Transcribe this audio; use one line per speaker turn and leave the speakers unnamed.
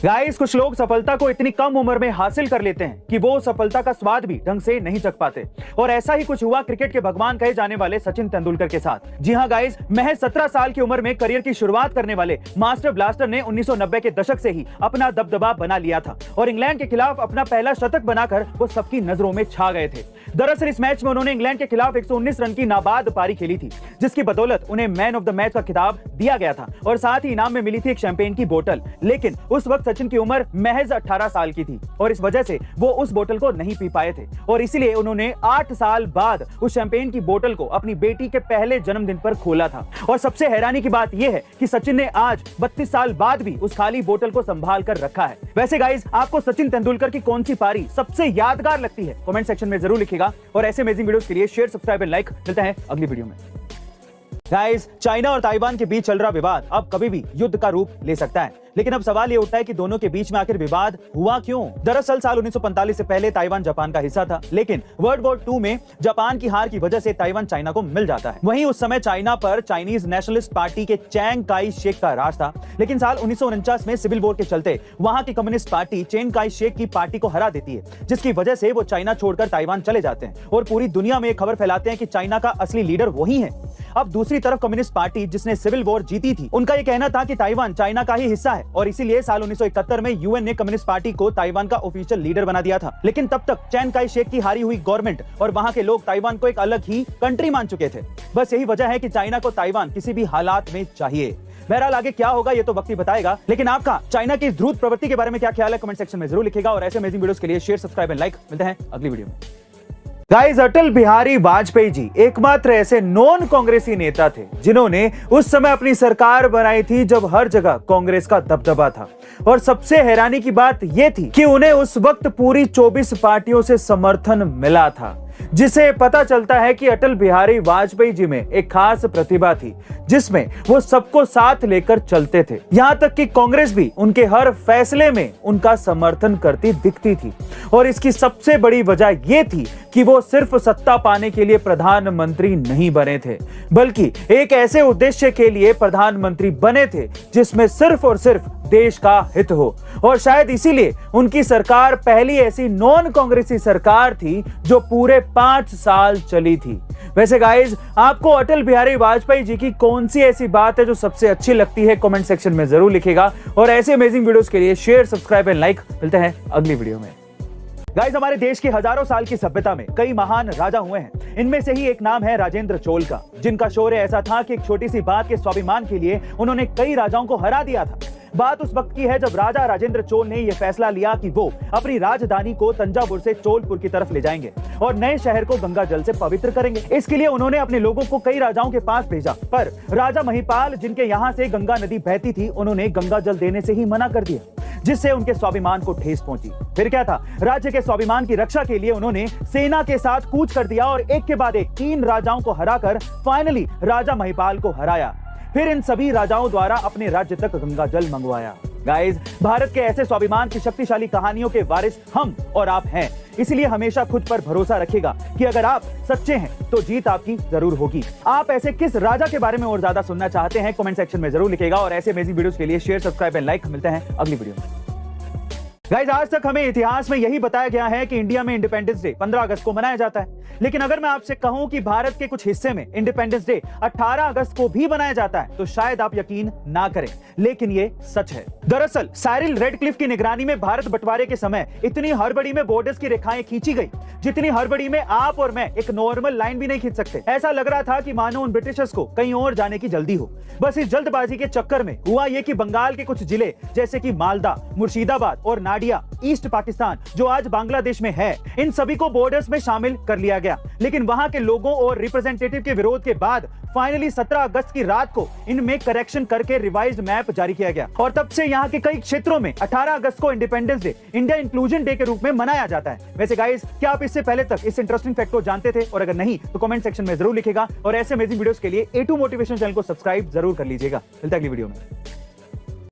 Guys, कुछ लोग सफलता को इतनी कम उम्र में हासिल कर लेते हैं कि वो सफलता का स्वाद भी ढंग से नहीं चख पाते। और ऐसा ही कुछ हुआ क्रिकेट के भगवान कहे जाने वाले सचिन तेंदुलकर के साथ। जी हां गाइस, महज 17 साल की उम्र में करियर की शुरुआत करने वाले मास्टर ब्लास्टर ने 1990 के दशक से ही अपना दबदबा बना लिया था और इंग्लैंड के खिलाफ अपना पहला शतक बनाकर वो सबकी नजरों में छा गए थे। दरअसल इस मैच में उन्होंने इंग्लैंड के खिलाफ 119 रन की नाबाद पारी खेली थी, जिसकी बदौलत उन्हें मैन ऑफ द मैच का खिताब दिया गया था और साथ ही इनाम में मिली थी एक शैंपेन की बोतल। लेकिन उस वक्त सचिन की उम्र महज 18 साल की थी और इस वजह से वो उस बोतल को नहीं पी पाए थे और इसलिए उन्होंने 8 साल बाद उस शैंपेन की बोतल को अपनी बेटी के पहले जन्मदिन पर खोला था। और सबसे हैरानी की बात यह है कि सचिन ने आज 32 साल बाद भी उस खाली बोतल को संभाल कर रखा है। वैसे गाइस, आपको सचिन तेंदुलकर की कौन सी पारी सबसे यादगार लगती है? कमेंट सेक्शन में जरूर लिखिएगा और ऐसे अमेजिंग वीडियोस के लिए शेयर, सब्सक्राइब एंड लाइक। मिलते हैं अगली वीडियो में। गाइस, चाइना और ताइवान के बीच चल रहा विवाद अब कभी भी युद्ध का रूप ले सकता है, लेकिन अब सवाल ये उठता है कि दोनों के बीच में आखिर विवाद हुआ क्यों? दरअसल साल 1945 से पहले ताइवान जापान का हिस्सा था, लेकिन वर्ल्ड वॉर 2 में जापान की हार की वजह से ताइवान चाइना को मिल जाता है। वहीं उस समय चाइना पर चाइनीज नेशनलिस्ट पार्टी के चैंग काई शेक का राज था, लेकिन साल 1949 में सिविल वॉर के चलते वहां की communist party Chiang Kai Shek की पार्टी को हरा देती है, जिसकी वजह से वो चाइना छोड़कर ताइवान चले जाते हैं और पूरी दुनिया में खबर फैलाते हैं कि चाइना का असली लीडर वही है। अब दूसरी तरफ कम्युनिस्ट पार्टी जिसने सिविल वॉर जीती थी, उनका यह कहना था कि ताइवान चाइना का ही हिस्सा है और इसीलिए साल 1971 में यूएन ने कम्युनिस्ट पार्टी को ताइवान का ऑफिशियल लीडर बना दिया था। लेकिन तब तक चैंग काई शेक की हारी हुई गवर्नमेंट और वहां के लोग ताइवान को एक अलग ही कंट्री मान चुके थे। बस यही वजह है कि चाइना को ताइवान किसी भी हालात में चाहिए। बहरहाल आगे क्या होगा ये तो वक्त ही बताएगा, लेकिन आपका चाइना की ध्रुव प्रवृत्ति के बारे में क्या ख्याल है? कमेंट सेक्शन में जरूर लिखिएगा और ऐसे अमेजिंग वीडियोस के लिए शेयर, सब्सक्राइब एंड लाइक। मिलते हैं अगली वीडियो में। गाइस, अटल बिहारी वाजपेयी जी एकमात्र ऐसे नॉन कांग्रेसी नेता थे जिन्होंने उस समय अपनी सरकार बनाई थी जब हर जगह कांग्रेस का दबदबा था। और सबसे हैरानी की बात यह थी कि उन्हें उस वक्त पूरी 24 पार्टियों से समर्थन मिला था, जिसे पता चलता है कि अटल बिहारी वाजपेयी जी में एक खास प्रतिभा थी जिसमें वो सबको साथ लेकर चलते थे। यहां तक कि कांग्रेस भी उनके हर फैसले में उनका समर्थन करती दिखती थी और इसकी सबसे बड़ी वजह यह थी कि वो सिर्फ सत्ता पाने के लिए प्रधानमंत्री नहीं बने थे, बल्कि एक ऐसे उद्देश्य के लिए प्रधानमंत्री बने थे जिसमें सिर्फ और सिर्फ देश का हित हो। और शायद इसीलिए उनकी सरकार पहली ऐसी नॉन कांग्रेसी सरकार थी जो पूरे 5 साल चली थी। वैसे गाइज, आपको अटल बिहारी वाजपेयी जी की कौन सी ऐसी बात है जो सबसे अच्छी लगती है? कमेंट सेक्शन में जरूर लिखिएगा और ऐसे अमेजिंग वीडियोस के लिए शेयर, सब्सक्राइब एंड लाइक। मिलते हैं अगली वीडियो में। गाइस, हमारे देश की हजारों साल की सभ्यता में कई महान राजा हुए हैं। इनमें से ही एक नाम है राजेंद्र चोल का, जिनका शौर्य ऐसा था कि एक छोटी सी बात के स्वाभिमान के लिए उन्होंने कई राजाओं को हरा दिया था। बात उस वक्त की है जब राजा राजेंद्र चोल ने यह फैसला लिया कि वो अपनी राजधानी को तंजावुर से चोलपुर की तरफ ले जाएंगे और नए शहर को गंगा जल से पवित्र करेंगे। इसके लिए उन्होंने अपने लोगों को कई राजाओं के पास भेजा, पर राजा महिपाल, जिनके यहाँ से गंगा नदी बहती थी, उन्होंने गंगा जल देने से ही मना कर दिया, जिससे उनके स्वाभिमान को ठेस पहुंची। फिर क्या था, राज्य के स्वाभिमान की रक्षा के लिए उन्होंने सेना के साथ कूच कर दिया और एक के बाद एक 3 राजाओं को हराकर फाइनली राजा महिपाल को हराया। फिर इन सभी राजाओं द्वारा अपने राज्य तक गंगा जल मंगवाया। गाइस, भारत के ऐसे स्वाभिमान की शक्तिशाली कहानियों के वारिस हम और आप हैं, इसलिए हमेशा खुद पर भरोसा रखिएगा कि अगर आप सच्चे हैं तो जीत आपकी जरूर होगी। आप ऐसे किस राजा के बारे में और ज्यादा सुनना चाहते हैं? कमेंट सेक्शन में जरूर लिखिएगा और ऐसे अमेजिंग वीडियोस के लिए शेयर, सब्सक्राइब एंड लाइक। मिलते हैं अगली वीडियो में। गाइस, आज तक हमें इतिहास में यही बताया गया है कि इंडिया में इंडिपेंडेंस डे 15 अगस्त को मनाया जाता है, लेकिन अगर मैं आपसे कहूं कि भारत के कुछ हिस्से में इंडिपेंडेंस डे 18 अगस्त को भी मनाया जाता है तो शायद आप यकीन ना करें, लेकिन ये सच है। दरअसल साइरिल रेडक्लिफ की निगरानी में भारत बंटवारे के समय इतनी हड़बड़ी में बॉर्डर्स की रेखाएं खींची गई जितनी हड़बड़ी में आप और मैं एक नॉर्मल लाइन भी नहीं खींच सकते। ऐसा लग रहा था कि मानो उन ब्रिटिशर्स को कहीं और जाने की जल्दी हो। बस इस जल्दबाजी के चक्कर में हुआ ये कि बंगाल के कुछ जिले जैसे कि मालदा, मुर्शिदाबाद और नाडिया, ईस्ट पाकिस्तान जो आज बांग्लादेश में है, इन सभी को बॉर्डर्स में शामिल कर लिया गया। लेकिन वहां के लोगों और रिप्रेजेंटेटिव के विरोध के बाद फाइनली 17 अगस्त की रात को इनमें करेक्शन करके रिवाइज्ड मैप जारी किया गया और तब से यहाँ के कई क्षेत्रों में 18 अगस्त को independence day, India inclusion day के रूप में मनाया जाता है। वैसे गाइस, क्या आप इससे पहले तक इस इंटरेस्टिंग फैक्ट को जानते थे? और अगर नहीं तो कमेंट सेक्शन में जरूर लिखेगा और ऐसे अमेजिंग वीडियोस के लिए A2 मोटिवेशन चैनल को सब्सक्राइब जरूर कर लीजिएगा। मिलते हैं अगली वीडियो में।